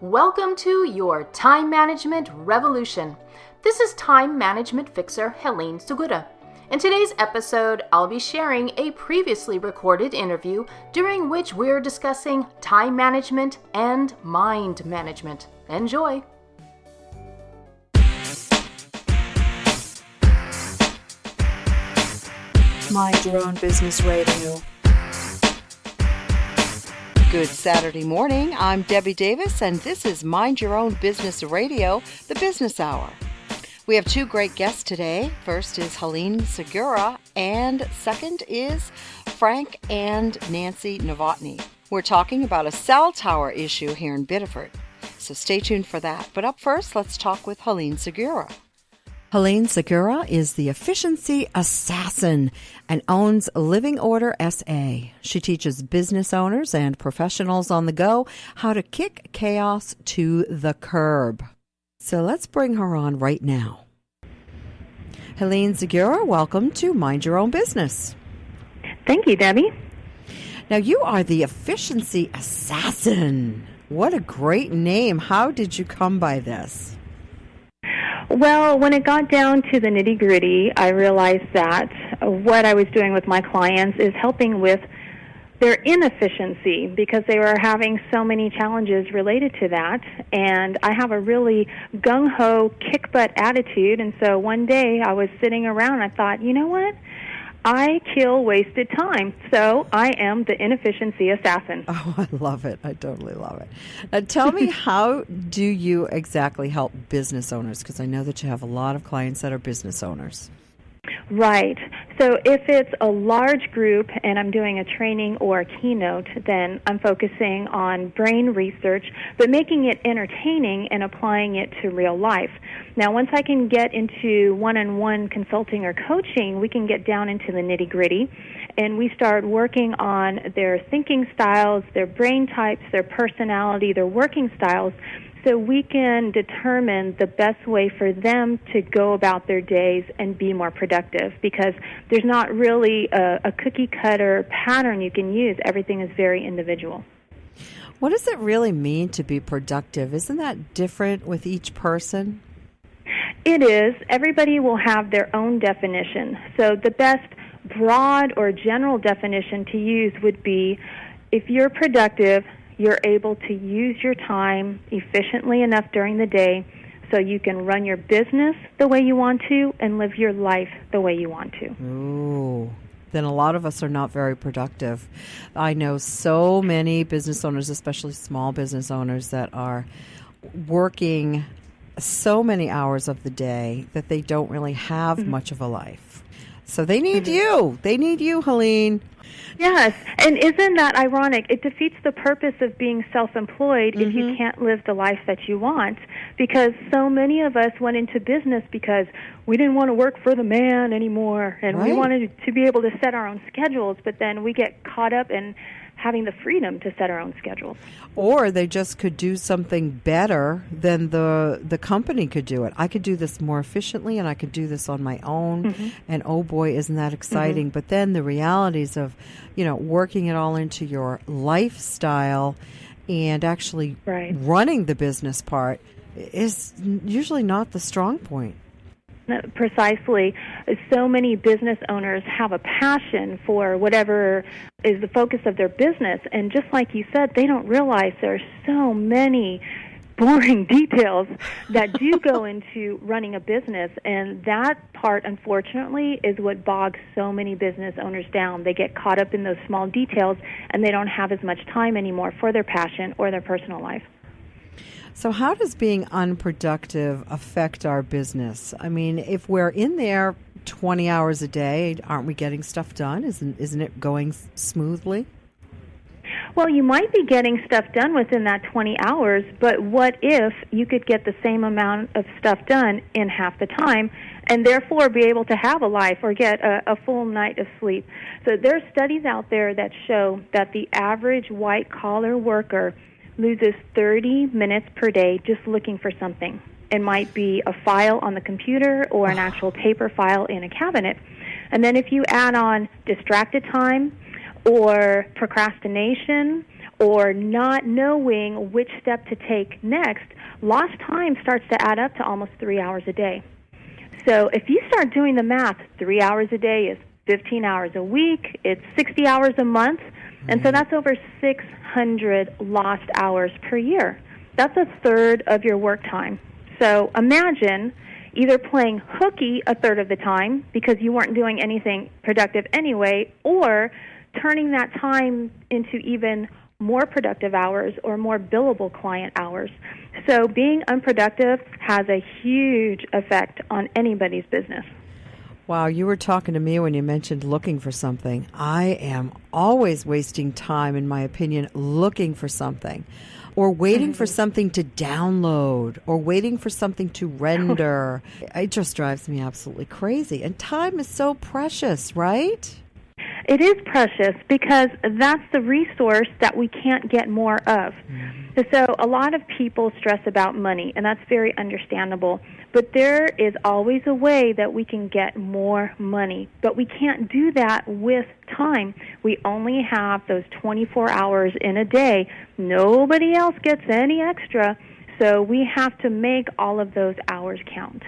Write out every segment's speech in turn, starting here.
Welcome to your Time Management Revolution. This is Time Management Fixer Helene Segura. In today's episode, I'll be sharing a previously recorded interview during which we're discussing time management and mind management. Enjoy! Mind Your Own Business Radio. Good Saturday morning. I'm Debbie Davis, and this is Mind Your Own Business Radio, the Business Hour. We have two great guests today. First is Helene Segura, and second is Frank and Nancy Novotny. We're talking about a cell tower issue here in Biddeford, so stay tuned for that. But up first, let's talk with Helene Segura. Helene Segura is the efficiency assassin and owns Living Order SA. She teaches business owners and professionals on the go how to kick chaos to the curb. So let's bring her on right now. Helene Segura, welcome to Mind Your Own Business. Thank you, Debbie. Now, you are the efficiency assassin. What a great name. How did you come by this? Well, when it got down to the nitty-gritty, I realized that what I was doing with my clients is helping with their inefficiency because they were having so many challenges related to that. And I have a really gung-ho, kick-butt attitude. And so one day I was sitting around and I thought, you know what? I kill wasted time, so I am the inefficiency assassin. Oh, I love it. I totally love it. Now, tell me, how do you exactly help business owners? Because I know that you have a lot of clients that are business owners. Right. So if it's a large group and I'm doing a training or a keynote, then I'm focusing on brain research, but making it entertaining and applying it to real life. Now, once I can get into one-on-one consulting or coaching, we can get down into the nitty-gritty, and we start working on their thinking styles, their brain types, their personality, their working styles, so we can determine the best way for them to go about their days and be more productive, because there's not really a cookie-cutter pattern you can use. Everything is very individual. What does it really mean to be productive? Isn't that different with each person? It is. Everybody will have their own definition. So the best broad or general definition to use would be, if you're productive, you're able to use your time efficiently enough during the day so you can run your business the way you want to and live your life the way you want to. Ooh. Then a lot of us are not very productive. I know so many business owners, especially small business owners, that are working so many hours of the day that they don't really have much of a life. So they need you. They need you, Helene. Yes, and isn't that ironic? It defeats the purpose of being self-employed if you can't live the life that you want, because so many of us went into business because we didn't want to work for the man anymore, and we wanted to be able to set our own schedules, but then we get caught up in having the freedom to set our own schedules. Or they just could do something better than the company could do it. I could do this more efficiently, and I could do this on my own, and oh boy, isn't that exciting. But then the realities of, working it all into your lifestyle and actually running the business part is usually not the strong point. Precisely. So many business owners have a passion for whatever is the focus of their business, and just like you said, they don't realize there are so many boring details that do go into running a business, and that part, unfortunately, is what bogs so many business owners down. They get caught up in those small details, and they don't have as much time anymore for their passion or their personal life. So how does being unproductive affect our business? I mean, if we're in there 20 hours a day, aren't we getting stuff done? Isn't it going smoothly? Well, you might be getting stuff done within that 20 hours, but what if you could get the same amount of stuff done in half the time and therefore be able to have a life or get a full night of sleep? So there are studies out there that show that the average white-collar worker loses 30 minutes per day just looking for something. It might be a file on the computer or an actual paper file in a cabinet. And then if you add on distracted time or procrastination or not knowing which step to take next, lost time starts to add up to almost 3 hours a day. So if you start doing the math, 3 hours a day is 15 hours a week, it's 60 hours a month, and so that's over 600 lost hours per year. That's a third of your work time. So imagine either playing hooky a third of the time because you weren't doing anything productive anyway, or turning that time into even more productive hours or more billable client hours. So being unproductive has a huge effect on anybody's business. Wow, you were talking to me when you mentioned looking for something. I am always wasting time, in my opinion, looking for something, or waiting for something to download, or waiting for something to render. It just drives me absolutely crazy. And time is so precious, right? It is precious because that's the resource that we can't get more of. So a lot of people stress about money, and that's very understandable. But there is always a way that we can get more money. But we can't do that with time. We only have those 24 hours in a day. Nobody else gets any extra. So we have to make all of those hours count.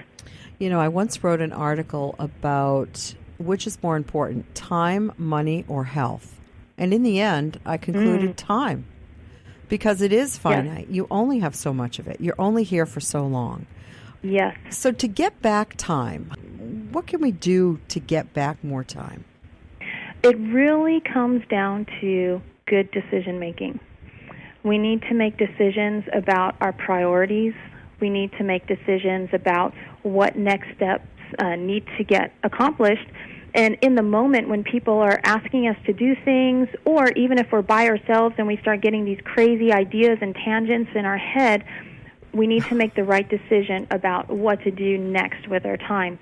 You know, I once wrote an article about which is more important, time, money, or health. And in the end, I concluded time, because it is finite. Yes. You only have so much of it. You're only here for so long. Yes. So to get back time, what can we do to get back more time? It really comes down to good decision making. We need to make decisions about our priorities. We need to make decisions about what next steps need to get accomplished. And in the moment when people are asking us to do things, or even if we're by ourselves and we start getting these crazy ideas and tangents in our head, we need to make the right decision about what to do next with our time.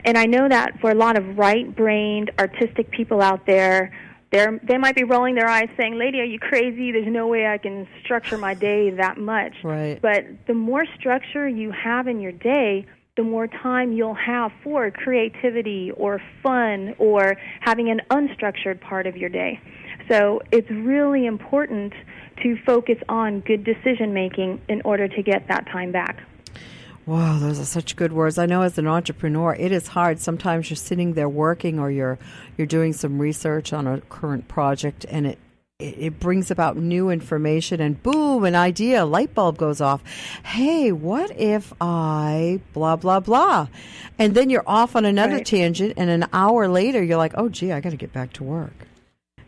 And I know that for a lot of right-brained, artistic people out there, they might be rolling their eyes saying, "Lady, are you crazy? There's no way I can structure my day that much." Right. But the more structure you have in your day, the more time you'll have for creativity or fun or having an unstructured part of your day. So it's really important to focus on good decision-making in order to get that time back. Wow, those are such good words. I know as an entrepreneur, it is hard. Sometimes you're sitting there working, or you're doing some research on a current project, and it brings about new information, and boom, an idea, a light bulb goes off. Hey, what if I blah, blah, blah? And then you're off on another tangent, and an hour later, you're like, oh, gee, I got to get back to work.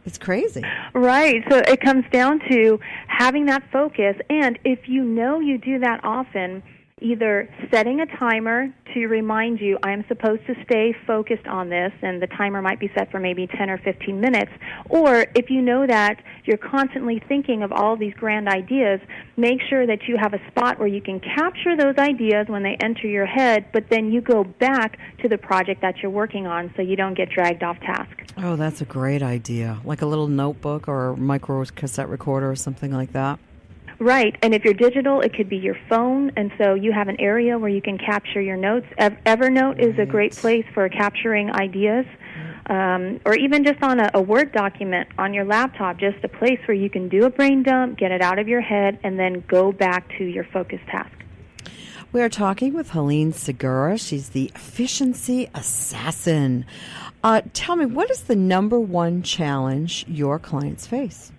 It's crazy. Right. So it comes down to having that focus, and if you know you do that often, either setting a timer to remind you, I'm supposed to stay focused on this, and the timer might be set for maybe 10 or 15 minutes, or if you know that you're constantly thinking of all these grand ideas, make sure that you have a spot where you can capture those ideas when they enter your head, but then you go back to the project that you're working on so you don't get dragged off task. Oh, that's a great idea. Like a little notebook or micro cassette recorder or something like that. Right, and if you're digital, it could be your phone, and so you have an area where you can capture your notes. Evernote is a great place for capturing ideas, or even just on a Word document on your laptop, just a place where you can do a brain dump, get it out of your head, and then go back to your focused task. We are talking with Helene Segura. She's the efficiency assassin. Tell me, what is the number one challenge your clients face?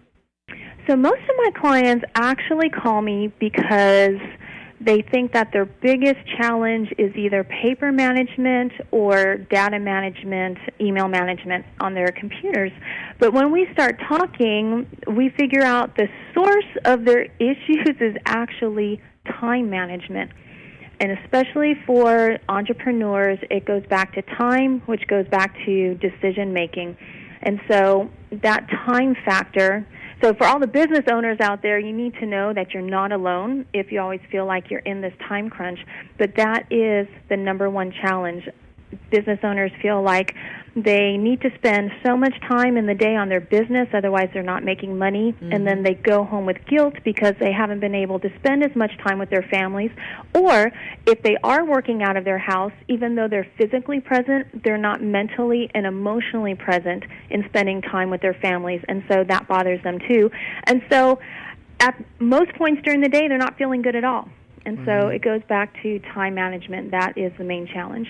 So most of my clients actually call me because they think that their biggest challenge is either paper management or data management, email management on their computers. But when we start talking, we figure out the source of their issues is actually time management. And especially for entrepreneurs, it goes back to time, which goes back to decision making. And so that time factor. So for all the business owners out there, you need to know that you're not alone if you always feel like you're in this time crunch. But that is the number one challenge. Business owners feel like They need to spend so much time in the day on their business, otherwise they're not making money, and then they go home with guilt because they haven't been able to spend as much time with their families. Or if they are working out of their house, even though they're physically present, they're not mentally and emotionally present in spending time with their families, and so that bothers them too. And so at most points during the day, they're not feeling good at all. And so it goes back to time management. That is the main challenge.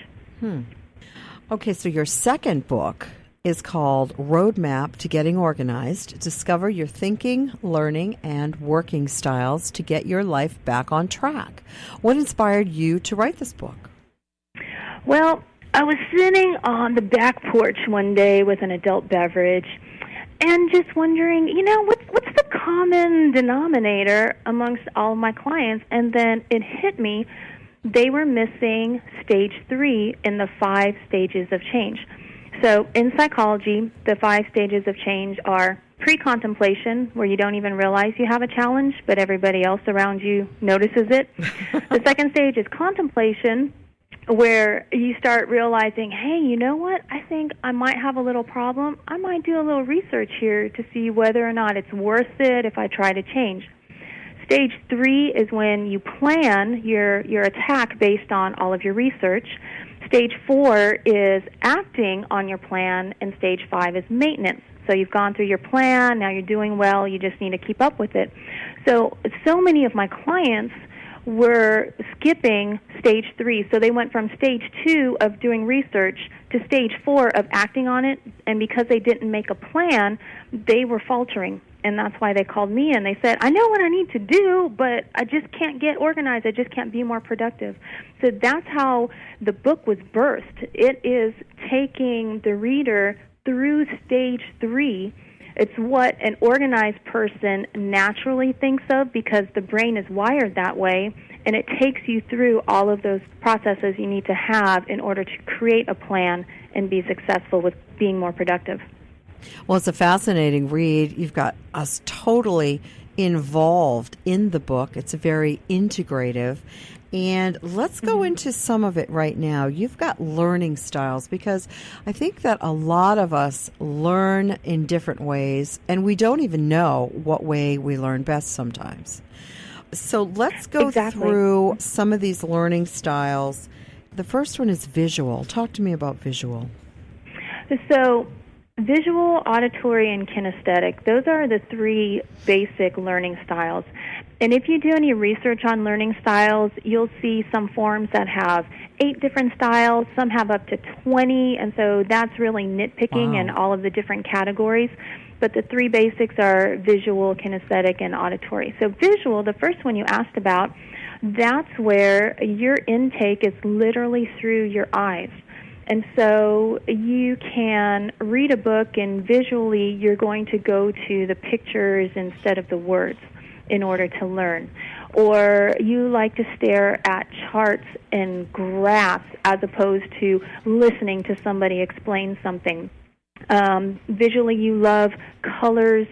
Okay, so your second book is called Roadmap to Getting Organized. Discover your thinking, learning, and working styles to get your life back on track. What inspired you to write this book? Well, I was sitting on the back porch one day with an adult beverage and just wondering, what's the common denominator amongst all of my clients? And then it hit me. They were missing stage 3 in the 5 stages of change. So in psychology, the 5 stages of change are pre-contemplation, where you don't even realize you have a challenge, but everybody else around you notices it. The second stage is contemplation, where you start realizing, hey, you know what? I think I might have a little problem. I might do a little research here to see whether or not it's worth it if I try to change. Stage 3 is when you plan your attack based on all of your research. Stage 4 is acting on your plan, and stage 5 is maintenance. So you've gone through your plan, now you're doing well, you just need to keep up with it. So many of my clients were skipping stage 3. So they went from stage 2 of doing research to stage 4 of acting on it, and because they didn't make a plan, they were faltering. And that's why they called me and they said, I know what I need to do, but I just can't get organized. I just can't be more productive. So that's how the book was birthed. It is taking the reader through stage 3. It's what an organized person naturally thinks of because the brain is wired that way, and it takes you through all of those processes you need to have in order to create a plan and be successful with being more productive. Well, it's a fascinating read. You've got us totally involved in the book. It's very integrative. And let's go into some of it right now. You've got learning styles, because I think that a lot of us learn in different ways, and we don't even know what way we learn best sometimes. So let's go through some of these learning styles. The first one is visual. Talk to me about visual. So visual, auditory, and kinesthetic, those are the 3 basic learning styles. And if you do any research on learning styles, you'll see some forms that have 8 different styles, some have up to 20, and so that's really nitpicking in all of the different categories. But the 3 basics are visual, kinesthetic, and auditory. So visual, the first one you asked about, that's where your intake is literally through your eyes. And so you can read a book, and visually you're going to go to the pictures instead of the words in order to learn. Or you like to stare at charts and graphs as opposed to listening to somebody explain something. Visually you love colors.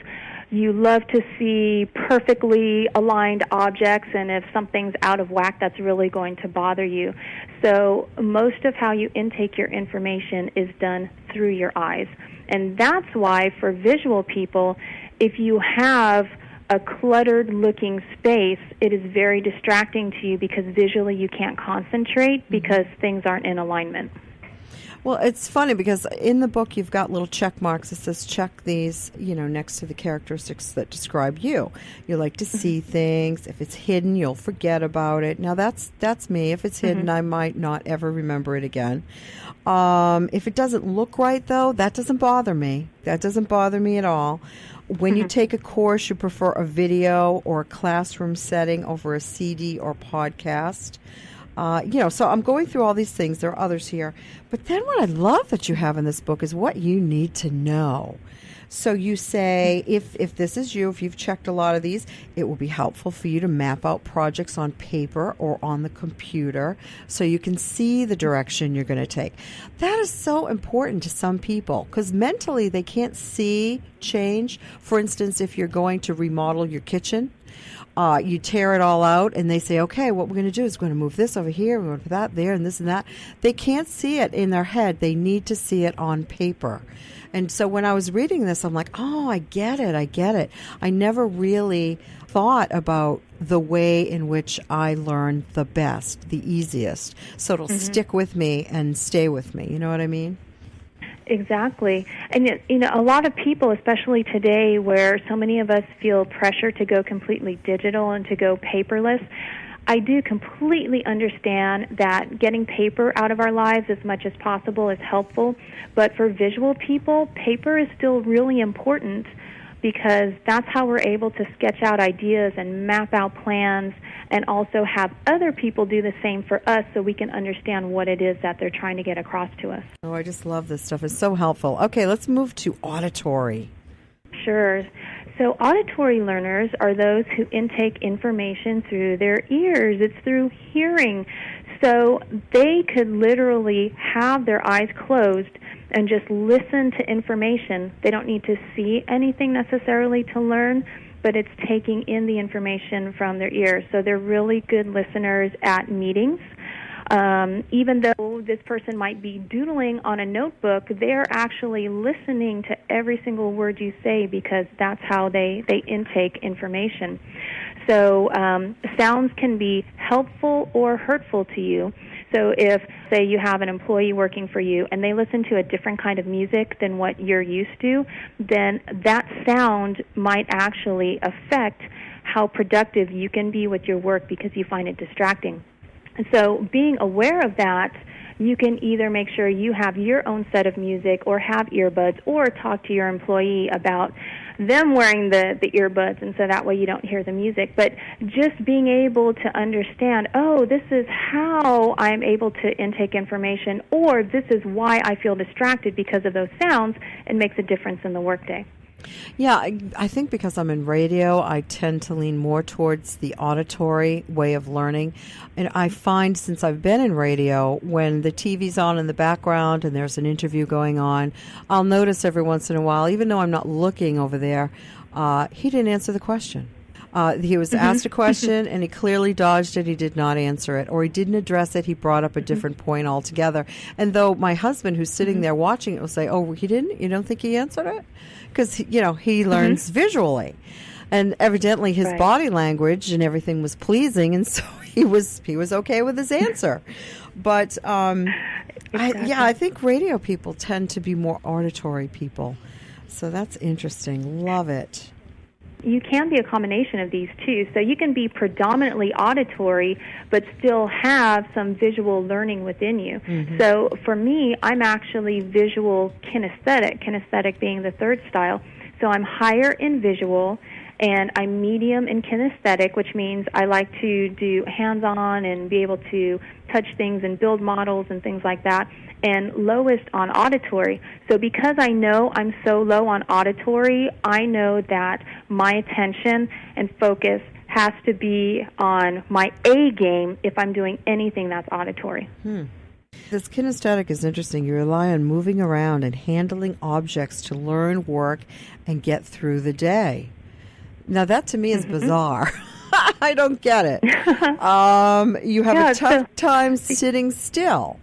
You love to see perfectly aligned objects, and if something's out of whack, that's really going to bother you. So most of how you intake your information is done through your eyes. And that's why for visual people, if you have a cluttered-looking space, it is very distracting to you because visually you can't concentrate because things aren't in alignment. Well, it's funny because in the book you've got little check marks that says check these, next to the characteristics that describe you. You like to see things. If it's hidden, you'll forget about it. Now, that's me. If it's hidden, I might not ever remember it again. If it doesn't look right, though, that doesn't bother me. That doesn't bother me at all. When you take a course, you prefer a video or a classroom setting over a CD or podcast. So I'm going through all these things. There are others here. But then what I love that you have in this book is what you need to know. So you say, if this is you, if you've checked a lot of these, it will be helpful for you to map out projects on paper or on the computer so you can see the direction you're going to take. That is so important to some people because mentally they can't see change. For instance, if you're going to remodel your kitchen, You tear it all out, and they say, okay, what we're going to do is we're going to move this over here, we're going to put that there, and this and that. They can't see it in their head. They need to see it on paper. And so when I was reading this, I'm like, oh, I get it. I never really thought about the way in which I learn the best, the easiest. So it'll stick with me and stay with me. You know what I mean? Exactly. And, a lot of people, especially today where so many of us feel pressure to go completely digital and to go paperless, I do completely understand that getting paper out of our lives as much as possible is helpful. But for visual people, paper is still really important because that's how we're able to sketch out ideas and map out plans and also have other people do the same for us so we can understand what it is that they're trying to get across to us. Oh, I just love this stuff. It's so helpful. Okay, let's move to auditory. Sure. So auditory learners are those who intake information through their ears. It's through hearing. So they could literally have their eyes closed and just listen to information. They don't need to see anything necessarily to learn, but it's taking in the information from their ears. So they're really good listeners at meetings. Even though this person might be doodling on a notebook, they're actually listening to every single word you say because that's how they intake information. So sounds can be helpful or hurtful to you. So if, say, you have an employee working for you and they listen to a different kind of music than what you're used to, then that sound might actually affect how productive you can be with your work because you find it distracting. And so being aware of that, you can either make sure you have your own set of music or have earbuds or talk to your employee about them wearing the earbuds, and so that way you don't hear the music. But just being able to understand, oh, this is how I'm able to intake information, or this is why I feel distracted because of those sounds, it makes a difference in the workday. Yeah, I think because I'm in radio, I tend to lean more towards the auditory way of learning. And I find since I've been in radio, when the TV's on in the background and there's an interview going on, I'll notice every once in a while, even though I'm not looking over there, he didn't answer the question. He was asked a question, and he clearly dodged it. He did not answer it, or he didn't address it. He brought up a different point altogether. And though my husband, who's sitting there watching it, will say, "Oh, he didn't? You don't think he answered it?" Because he learns visually, and evidently his body language and everything was pleasing, and so he was okay with his answer. But Exactly. I think radio people tend to be more auditory people, so that's interesting. Love it. You can be a combination of these two. So you can be predominantly auditory but still have some visual learning within you. So for me, I'm actually visual kinesthetic being the third style. So I'm higher in visual and I'm medium in kinesthetic, which means I like to do hands-on and be able to touch things and build models and things like that, and lowest on auditory. So because I know I'm so low on auditory, I know that my attention and focus has to be on my A game if I'm doing anything that's auditory. This kinesthetic is interesting. You rely on moving around and handling objects to learn, work, and get through the day. Now, that to me is bizarre. I don't get it. You have a tough time sitting still.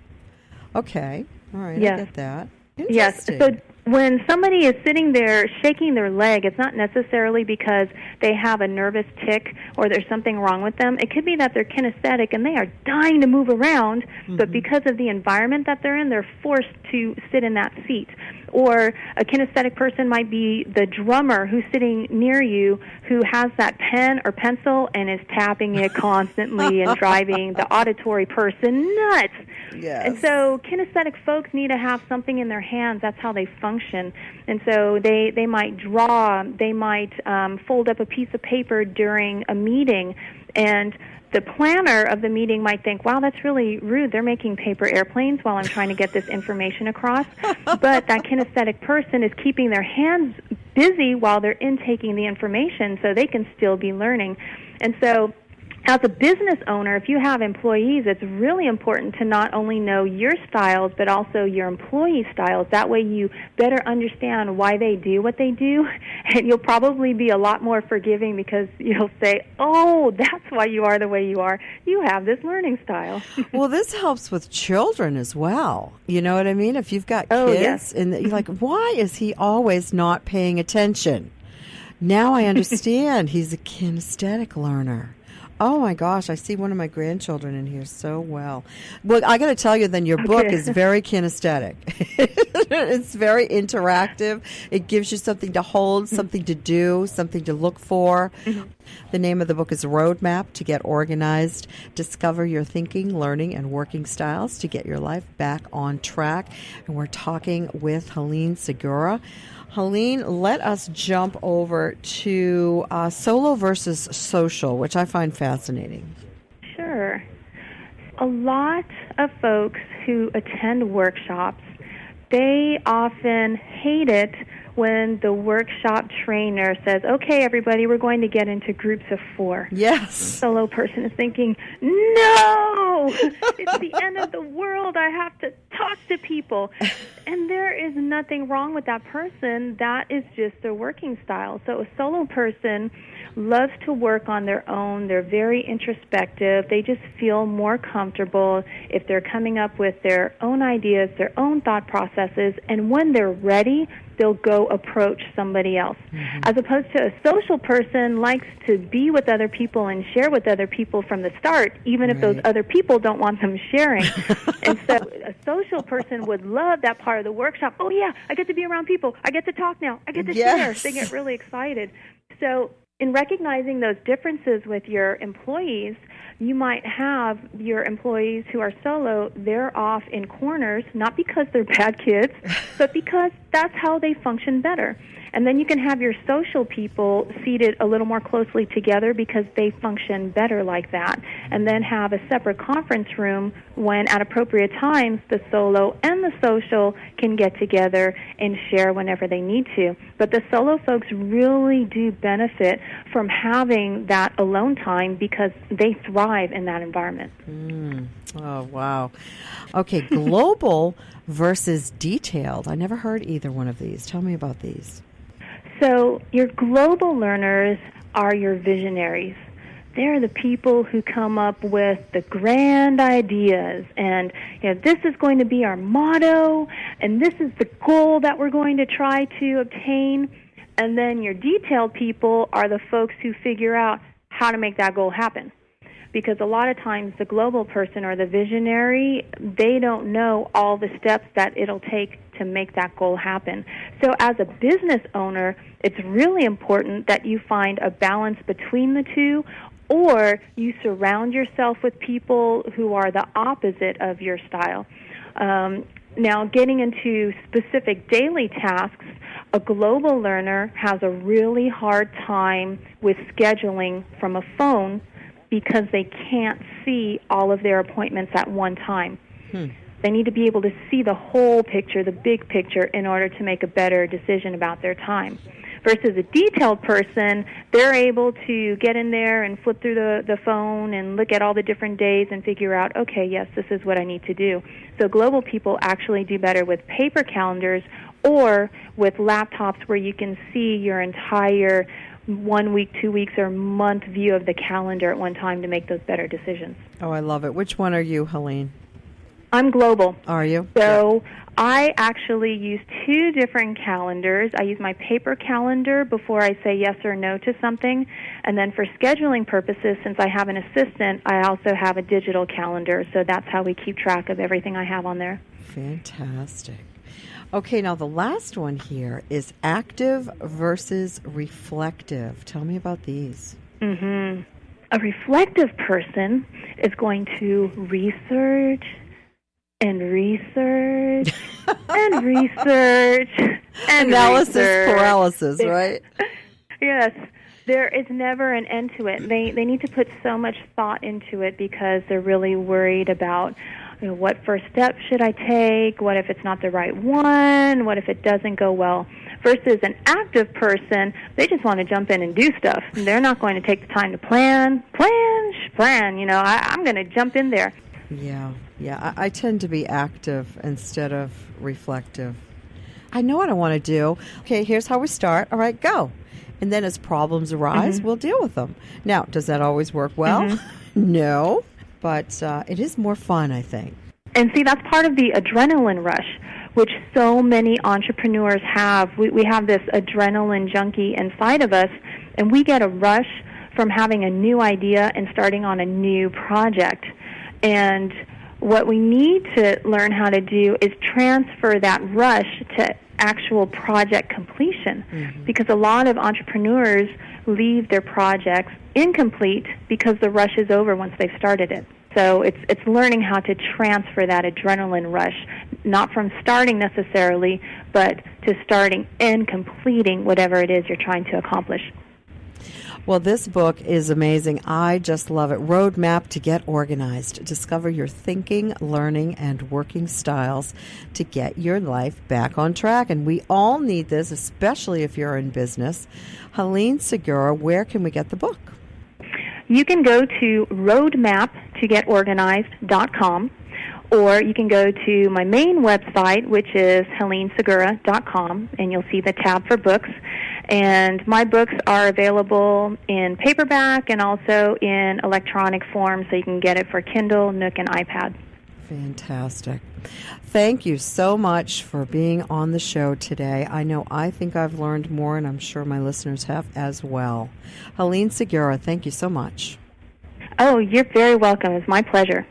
Okay. All right. Yes. I get that. Yes. So when somebody is sitting there shaking their leg, it's not necessarily because they have a nervous tic or there's something wrong with them. It could be that they're kinesthetic and they are dying to move around, but because of the environment that they're in, they're forced to sit in that seat. Or a kinesthetic person might be the drummer who's sitting near you who has that pen or pencil and is tapping it constantly and driving the auditory person nuts. Yes. And so kinesthetic folks need to have something in their hands. That's how they function. And so they might draw, they might fold up a piece of paper during a meeting, and the planner of the meeting might think, wow, that's really rude. They're making paper airplanes while I'm trying to get this information across. But that kinesthetic person is keeping their hands busy while they're intaking the information so they can still be learning. And so As a business owner, if you have employees, it's really important to not only know your styles, but also your employee styles. That way you better understand why they do what they do, and you'll probably be a lot more forgiving because you'll say, oh, that's why you are the way you are. You have this learning style. Well, this helps with children as well. You know what I mean? If you've got kids, and you're like, why is he always not paying attention? Now I understand. He's a kinesthetic learner. Oh, my gosh. I see one of my grandchildren in here so well. Well, I got to tell you then, your book is very kinesthetic. It's very interactive. It gives you something to hold, something to do, something to look for. Mm-hmm. The name of the book is Roadmap to Get Organized. Discover your thinking, learning, and working styles to get your life back on track. And we're talking with Helene Segura. Helene, let us jump over to solo versus social, which I find fascinating. Sure. A lot of folks who attend workshops, they often hate it when the workshop trainer says, okay, everybody, we're going to get into groups of 4. Yes. The solo person is thinking, no, it's the end of the world. I have to talk to people. And there is nothing wrong with that person. That is just their working style. So a solo person loves to work on their own. They're very introspective. They just feel more comfortable if they're coming up with their own ideas, their own thought processes, and when they're ready, they'll go approach somebody else. Mm-hmm. As opposed to a social person likes to be with other people and share with other people from the start, even if those other people don't want them sharing. And so a social person would love that part of the workshop. Oh, yeah, I get to be around people. I get to talk now. I get to share. They get really excited. So in recognizing those differences with your employees, you might have your employees who are solo, they're off in corners, not because they're bad kids, but because that's how they function better. And then you can have your social people seated a little more closely together because they function better like that. And then have a separate conference room when at appropriate times the solo and the social can get together and share whenever they need to. But the solo folks really do benefit from having that alone time because they thrive in that environment. Oh, wow. Okay, global versus detailed. I never heard either one of these. Tell me about these. So your global learners are your visionaries. They're the people who come up with the grand ideas and, this is going to be our motto and this is the goal that we're going to try to obtain. And then your detailed people are the folks who figure out how to make that goal happen. Because a lot of times the global person or the visionary, they don't know all the steps that it'll take to make that goal happen. So as a business owner, it's really important that you find a balance between the two, or you surround yourself with people who are the opposite of your style. Now, getting into specific daily tasks, a global learner has a really hard time with scheduling from a phone because they can't see all of their appointments at one time. They need to be able to see the whole picture, the big picture, in order to make a better decision about their time. Versus a detailed person, they're able to get in there and flip through the phone and look at all the different days and figure out, okay, yes, this is what I need to do. So global people actually do better with paper calendars or with laptops where you can see your entire 1 week, 2 weeks, or month view of the calendar at one time to make those better decisions. Oh, I love it. Which one are you, Helene? I'm global. Are you? So I actually use 2 different calendars. I use my paper calendar before I say yes or no to something. And then for scheduling purposes, since I have an assistant, I also have a digital calendar. So that's how we keep track of everything I have on there. Fantastic. Okay, now the last one here is active versus reflective. Tell me about these. A reflective person is going to research and research and research and analysis research. Paralysis, right? Yes. There is never an end to it. They need to put so much thought into it because they're really worried about what first step should I take? What if it's not the right one? What if it doesn't go well? Versus an active person, they just want to jump in and do stuff. They're not going to take the time to plan, friend. I'm going to jump in there. Yeah. I tend to be active instead of reflective. I know what I want to do. Okay, here's how we start. All right, go. And then as problems arise, we'll deal with them. Now, does that always work well? No, but it is more fun, I think. And see, that's part of the adrenaline rush, which so many entrepreneurs have. We have this adrenaline junkie inside of us, and we get a rush from having a new idea and starting on a new project. And what we need to learn how to do is transfer that rush to actual project completion, because a lot of entrepreneurs leave their projects incomplete because the rush is over once they've started it. So it's learning how to transfer that adrenaline rush, not from starting necessarily, but to starting and completing whatever it is you're trying to accomplish. Well, this book is amazing. I just love it. Roadmap to Get Organized. Discover your thinking, learning, and working styles to get your life back on track. And we all need this, especially if you're in business. Helene Segura, where can we get the book? You can go to roadmaptogetorganized.com, or you can go to my main website, which is helenesegura.com, and you'll see the tab for books. And my books are available in paperback and also in electronic form, so you can get it for Kindle, Nook, and iPad. Fantastic. Thank you so much for being on the show today. I think I've learned more, and I'm sure my listeners have as well. Helene Segura, thank you so much. Oh, you're very welcome. It's my pleasure.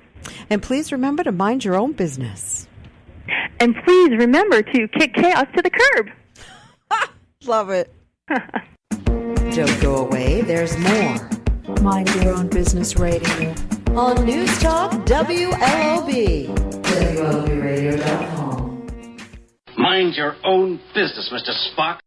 And please remember to mind your own business. And please remember to kick chaos to the curb. Love it. Don't go away. There's more. Mind Your Own Business Radio on News Talk WLOB. WLOBradio.com. Mind your own business, Mr. Spock.